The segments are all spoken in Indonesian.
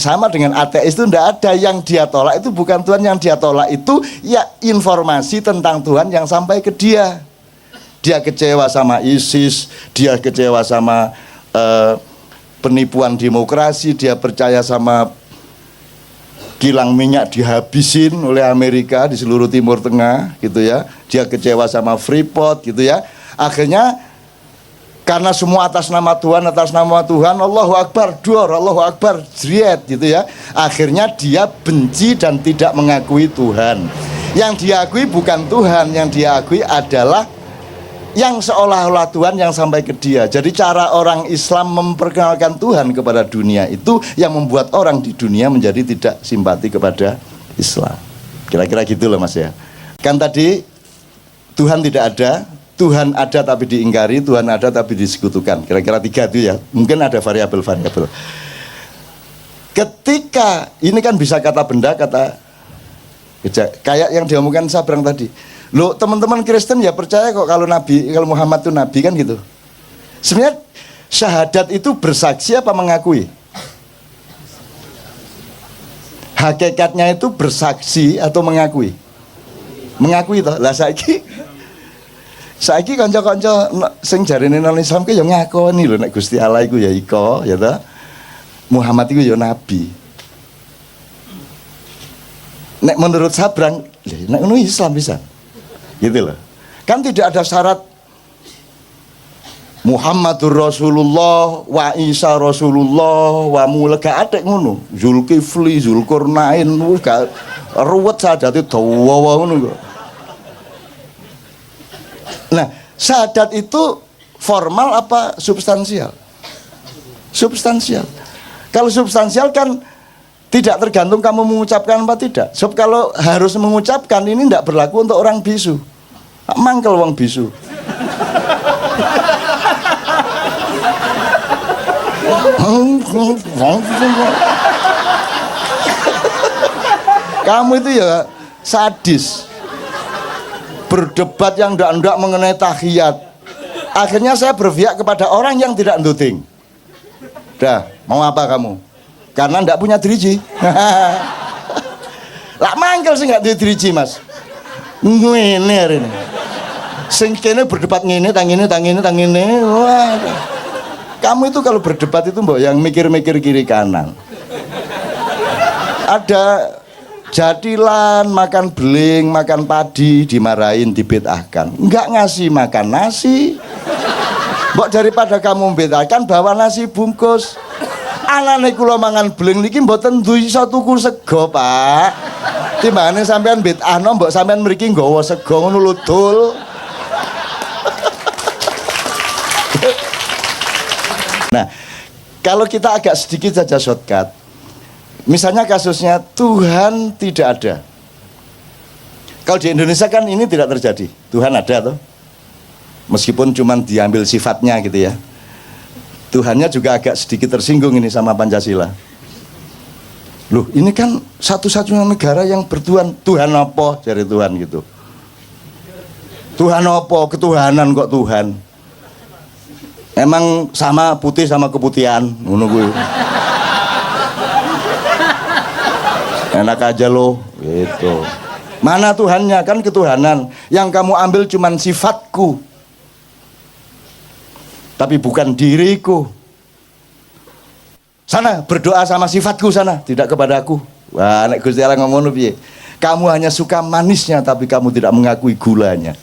sama dengan ateis itu tidak ada. Yang dia tolak itu bukan Tuhan, yang dia tolak itu ya informasi tentang Tuhan yang sampai ke dia. Dia kecewa sama ISIS, dia kecewa sama penipuan demokrasi, dia percaya sama kilang minyak dihabisin oleh Amerika di seluruh Timur Tengah gitu ya. Dia kecewa sama Freeport gitu ya. Akhirnya karena semua atas nama Tuhan, Allahu Akbar, dor, Allahu Akbar, jriet gitu ya. Akhirnya dia benci dan tidak mengakui Tuhan. Yang diakui bukan Tuhan, yang diakui adalah yang seolah-olah Tuhan yang sampai ke dia. Jadi cara orang Islam memperkenalkan Tuhan kepada dunia itu yang membuat orang di dunia menjadi tidak simpati kepada Islam. Kira-kira gitu loh Mas ya. Kan tadi Tuhan tidak ada, Tuhan ada tapi diingkari, Tuhan ada tapi disekutukan. Kira-kira 3 itu ya. Mungkin ada variabel-variabel. Ketika ini kan bisa kata benda, kata kayak yang diomongkan Sabrang tadi. Loh, teman-teman Kristen ya percaya kok kalau Muhammad itu nabi kan gitu. Sebenarnya syahadat itu bersaksi apa mengakui? Hakikatnya itu bersaksi atau mengakui? Mengakui toh. Lah saiki kanca-kanca sing jarene nang Islam ki ya ngakoni lho nek Gusti Allah iku ya iko ya toh. Muhammad iku ya nabi. Nek menurut Sabrang, nek ngono Islam bisa. Gitu loh. Kan tidak ada syarat Muhammadur Rasulullah wa Isa Rasulullah wa mulega atek ngono. Zulkifli, Zulkarnain gak ruwet sadate dawa ngono kok. Nah, syahadat itu formal apa substansial? Substansial. Kalau substansial kan tidak tergantung kamu mengucapkan apa tidak. Sebab kalau harus mengucapkan ini tidak berlaku untuk orang bisu. Mangkel wong bisu. Kamu itu ya sadis. Berdebat yang ndak mengenai tahiyat. Akhirnya saya berpihak kepada orang yang tidak nduting. Dah, mau apa kamu? Karena ndak punya driji. Lah mangkel sih nggak driji Mas. Ngene hari ini. Sing kene berdebat ngene, tang ngene. Wah. Kamu itu kalau berdebat itu mbok yang mikir-mikir kiri kanan. Ada jadilan makan beling, makan padi dimarahin, dibedahkan. Enggak ngasih makan nasi. Mbok daripada kamu bedahkan bawa nasi bungkus. Anane kula mangan beling niki mboten iso tuku sego, Pak. Timbangane sampean bedahno mbok sampean mriki nggawa sego ngono lho dul. Nah, kalau kita agak sedikit saja shortcut. Misalnya kasusnya Tuhan tidak ada. Kalau di Indonesia kan ini tidak terjadi. Tuhan ada toh. Meskipun cuma diambil sifatnya gitu ya. Tuhannya juga agak sedikit tersinggung ini sama Pancasila. Loh, ini kan satu-satunya negara yang bertuhan. Tuhan apa? Cari Tuhan gitu. Tuhan apa? Ketuhanan kok Tuhan. Emang sama putih sama keputihan, ngono kuwi. Enak aja loh, gitu. Mana Tuhannya? Kan ketuhanan. Yang kamu ambil cuman sifatku, tapi bukan diriku. Sana berdoa sama sifatku sana, tidak kepadaku. Wah, nek Gusti Allah ngomong piye? Kamu hanya suka manisnya, tapi kamu tidak mengakui gulanya.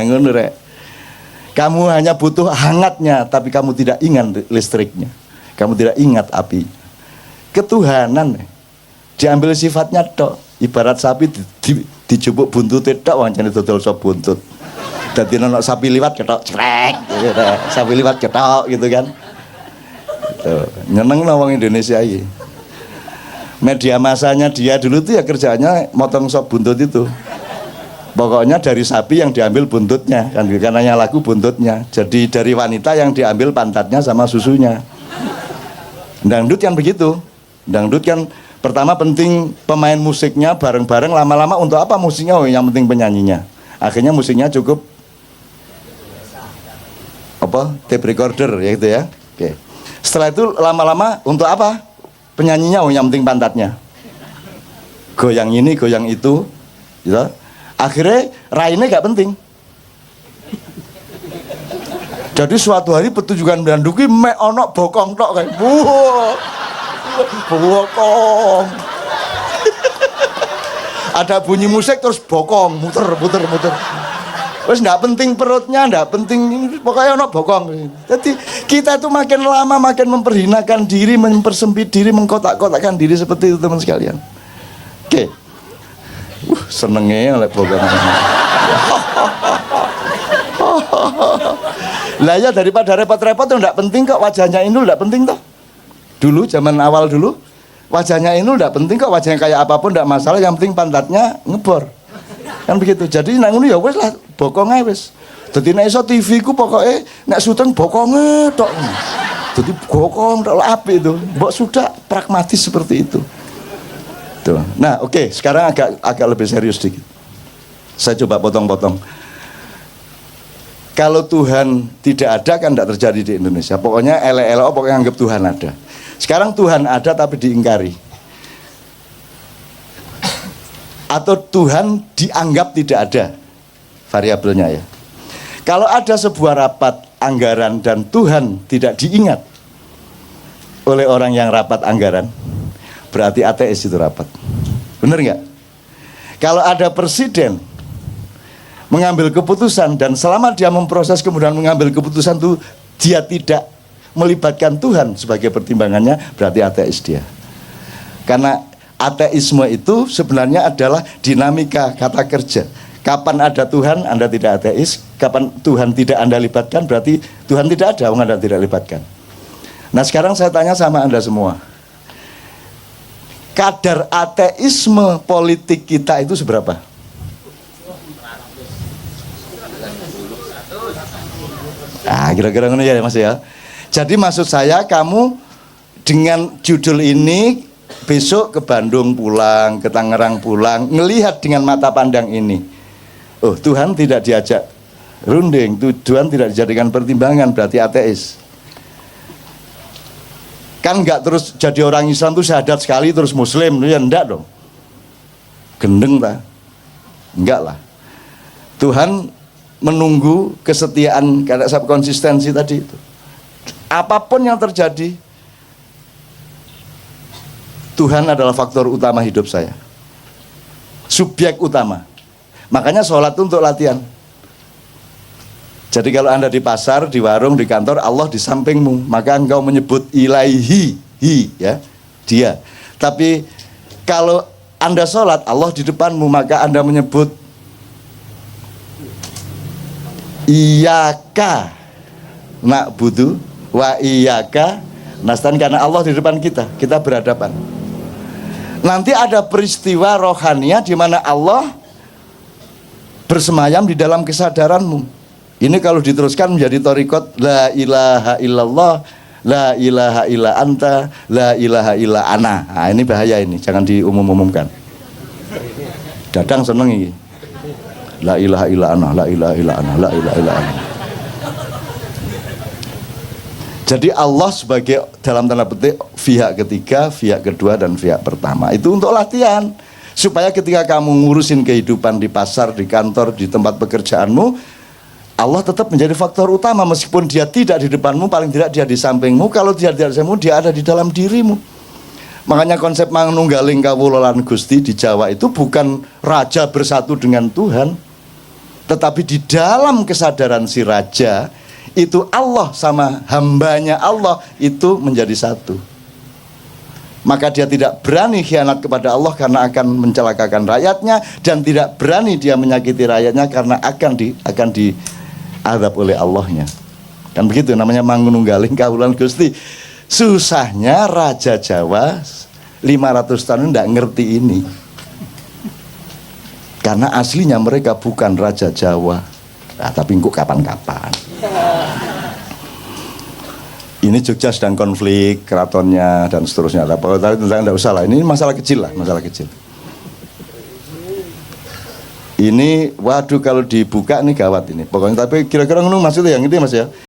Ngono rek. Kamu hanya butuh hangatnya, tapi kamu tidak ingat listriknya. Kamu tidak ingat api. Ketuhanan diambil sifatnya tok. Ibarat sapi dijupuk buntutnya tok, wancane dodol sop buntut. Dadi ana sapi liwat ketok crek, sapi liwat ketok gitu kan. Gitu. Nyenengno wong Indonesia iki. Media masanya dia dulu tuh ya kerjanya motong sop buntut itu. Pokoknya dari sapi yang diambil buntutnya, kan karena lagu buntutnya. Jadi dari wanita yang diambil pantatnya sama susunya. Dangdut kan begitu. Dangdut kan pertama penting pemain musiknya bareng-bareng, lama-lama untuk apa musiknya? Oh, yang penting penyanyinya. Akhirnya musiknya cukup apa? Tape recorder ya gitu ya. Oke. Setelah itu lama-lama untuk apa? penyanyinya yang penting pantatnya. Goyang ini, goyang itu, gitu. Akhirnya raine gak penting. Jadi suatu hari petunjukan Branduki mek ono bokong tok kayak bokong. Ada bunyi musik terus bokong muter. Terus nggak penting perutnya, nggak penting pokoknya ono bokong. Jadi kita tuh makin lama makin memperhinakan diri, mempersempit diri, mengkotak-kotakkan diri seperti itu teman sekalian. Oke. Senengnya oleh bokong. Lah ya daripada repot-repot tuh nggak penting kok wajahnya Inul, nggak penting toh. Dulu zaman awal dulu wajahnya Inul nggak penting kok, wajahnya kayak apapun nggak masalah, yang penting pantatnya ngebor. Kan begitu. Jadi nang ngono ya wis lah bokong ae wis. Dadi nek iso TV ku pokoke nek syuting bokonge tok. Dadi bokong tok apik itu. Mbok sudah pragmatis seperti itu. Tuh. Nah, oke, sekarang agak lebih serius dikit. Saya coba potong-potong. Kalau Tuhan tidak ada kan tidak terjadi di Indonesia. Pokoknya ele-ele pokoknya anggap Tuhan ada. Sekarang Tuhan ada tapi diingkari. Atau Tuhan dianggap tidak ada. Variabelnya ya. Kalau ada sebuah rapat anggaran dan Tuhan tidak diingat oleh orang yang rapat anggaran, berarti ateis itu rapat. Benar nggak? Kalau ada presiden mengambil keputusan dan selama dia memproses kemudian mengambil keputusan itu dia tidak melibatkan Tuhan sebagai pertimbangannya, berarti ateis dia. Karena ateisme itu sebenarnya adalah dinamika kata kerja. Kapan ada Tuhan Anda tidak ateis, kapan Tuhan tidak Anda libatkan berarti Tuhan tidak ada, Anda tidak libatkan. Nah sekarang saya tanya sama Anda semua, kadar ateisme politik kita itu seberapa? Ah, kira-kira ngono ya Mas ya. Jadi maksud saya kamu dengan judul ini besok ke Bandung pulang, ke Tangerang pulang, ngelihat dengan mata pandang ini. Oh, Tuhan tidak diajak runding, Tuhan tidak dijadikan pertimbangan, berarti ateis. Kan enggak terus jadi orang Islam tuh syahadat sekali terus muslim, ya enggak dong. Gendeng ta? Enggak lah. Tuhan menunggu kesetiaan, karena konsistensi tadi itu. Apapun yang terjadi, Tuhan adalah faktor utama hidup saya. Subjek utama. Makanya sholat itu untuk latihan. Jadi kalau Anda di pasar, di warung, di kantor, Allah di sampingmu, maka engkau menyebut ilaihi, ya, dia. Tapi kalau Anda sholat, Allah di depanmu, maka Anda menyebut Iyaka na'budu wa iyaka nasta'in, karena Allah di depan kita berhadapan. Nanti ada peristiwa rohania di mana Allah bersemayam di dalam kesadaranmu. Ini kalau diteruskan menjadi thariqat la ilaha illallah, la ilaha illa anta, la ilaha illa ana. Nah, ini bahaya ini, jangan diumum-umumkan. Dadang seneng ini. La ilaha illa ana, la ilaha illa ana, la ilaha illa ana. Jadi Allah sebagai dalam tanda petik pihak ketiga, pihak kedua dan pihak pertama. Itu untuk latihan supaya ketika kamu ngurusin kehidupan di pasar, di kantor, di tempat pekerjaanmu, Allah tetap menjadi faktor utama meskipun dia tidak di depanmu, paling tidak dia di sampingmu. Kalau dia tidak di sampingmu, dia ada di dalam dirimu. Makanya konsep manunggaling kawula lan Gusti di Jawa itu bukan raja bersatu dengan Tuhan, tetapi di dalam kesadaran si raja itu Allah sama hambanya Allah itu menjadi satu. Maka dia tidak berani khianat kepada Allah karena akan mencelakakan rakyatnya, dan tidak berani dia menyakiti rakyatnya karena akan diadab oleh Allahnya. Kan begitu namanya mangununggaling kawulan Gusti. Susahnya Raja Jawa 500 tahun tidak ngerti ini. Karena aslinya mereka bukan Raja Jawa. Nah, tapi kok kapan-kapan. Ini Jogja sedang konflik keratonnya dan seterusnya. Tapi tidak usah lah. Ini masalah kecil lah, masalah kecil. Ini waduh kalau dibuka nih gawat ini. Pokoknya tapi kira-kira ngono maksudnya yang itu Mas ya.